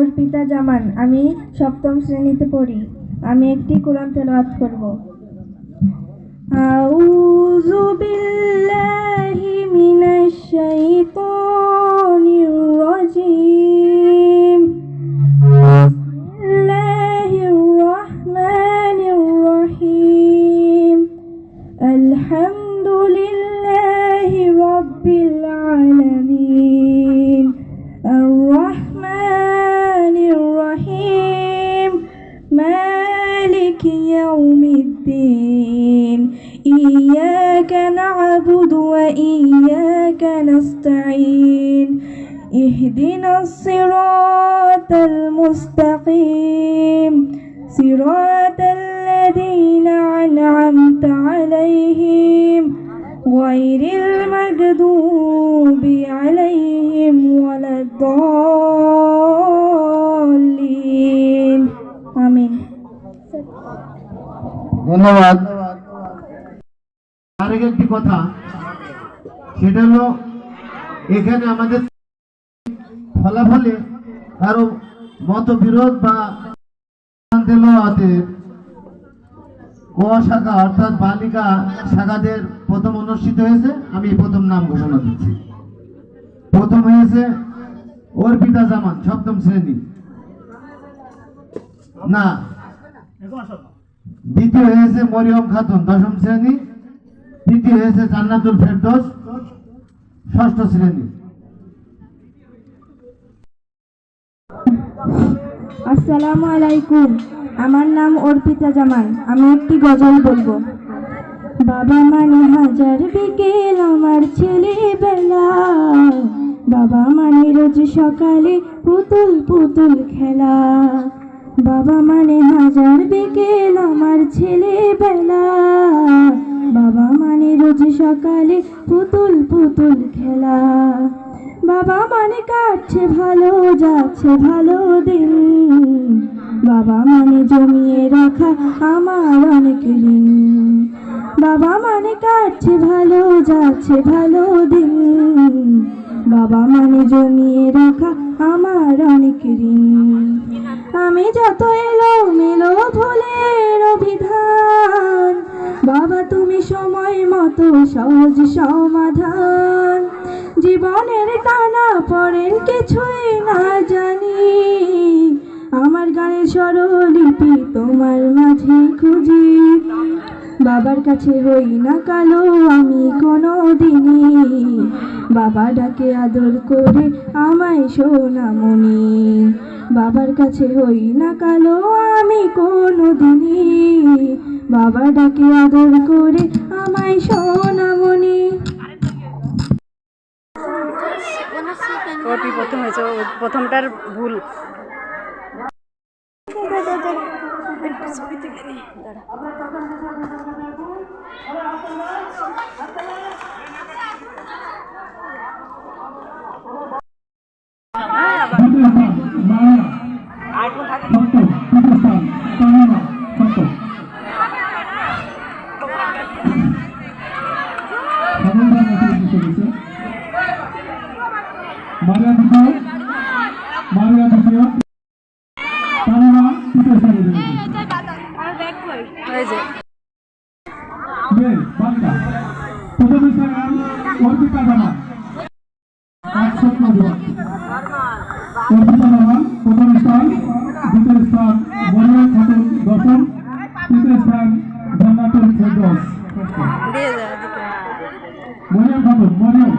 অর্পিতা জামান। আমি সপ্তম শ্রেণীতে পড়ি। আমি একটি কোরআন তেলাওয়াত করব। আউযু বিল্লাহি মিনাশ শাইতানির রাজিম। বিসমিল্লাহির রহমানির রহিম। আলহামদুলিল্লাহি রাব্বিল আলামিন। আর-রহমানির রহিম। মালিকি ইয়াউমিদ্দিন। ইয়্যাকা না'বুদু ওয়া ইয়্যাকা নাস্তাঈন। ইহদিনাস সিরাতাল মুস্তাকিম। সিরাতাল লাযীনা আন'আমতা আলাইহিম গায়রিল মাগদুবি আলাইহিম ওয়ালাদ-দাল্লিন। আমিন। ধন্যবাদ। আরেকটি কথা, সেটা হলো এখানে আমাদের ফলাফলে কারো মতবিরোধ বা ক শাখা অর্থাৎ বালিকা শাখাদের প্রথম অনুষ্ঠিত হয়েছে। আমি প্রথম নাম ঘোষণা দিচ্ছি। প্রথম হয়েছে অর্পিতা জামান, সপ্তম শ্রেণী। না, দ্বিতীয় হয়েছে মরিয়ম খাতুন, দশম শ্রেণী। তৃতীয় হয়েছে জান্নাতুল ফেরদৌস, ষষ্ঠ শ্রেণী। আসসালামু আলাইকুম। আমার নাম অর্পিতা জামান। আমি একটি গজল বলবো। বাবা মানে হাজার বিকেল আমার ছেলেবেলা। বাবা মানে রোজ সকালে পুতুল পুতুল খেলা। বাবা মানে হাজার বিকেল আমার ছেলেবেলা। বাবা মানে রোজ সকালে পুতুল পুতুল খেলা। বাবা মানে কাটছে ভালো, যাচ্ছে ভালো দিন। বাবা মানে জমিয়ে রাখা আমার অনেক ঋণ। বাবা মানে কাটছে ভালো, যাচ্ছে ভালো দিন। বাবা মানে জমিয়ে রাখা আমার অনেক ঋণ। আমি যত এলোমেলো ভুলের অভিধান, বাবা তুমি সময় মতো সহজ সমাধান। জীবনের টানা পড়েন কিছুই না জানি, আমার গানের স্বরলিপি তোমার মাঝে খুঁজি। বাবার কাছে হই না কালো আমি কোনো দিনই, বাবা ডাকে আদর করে আমায় সোনামণি। বাবার কাছে হই না কালো আমি কোনো দিনই, বাবা ডাকে আদর করে আমায় সোনামণি। ওটি প্রথম হয়েছে, প্রথমটার ভুল। প্রথম স্থান, দ্বিতীয় স্থান মরিয়ম খাতুন দশম, তৃতীয় স্থান জান্নাতুল ফেরদৌস। মরিয়ম খাতুন, মরিয়ম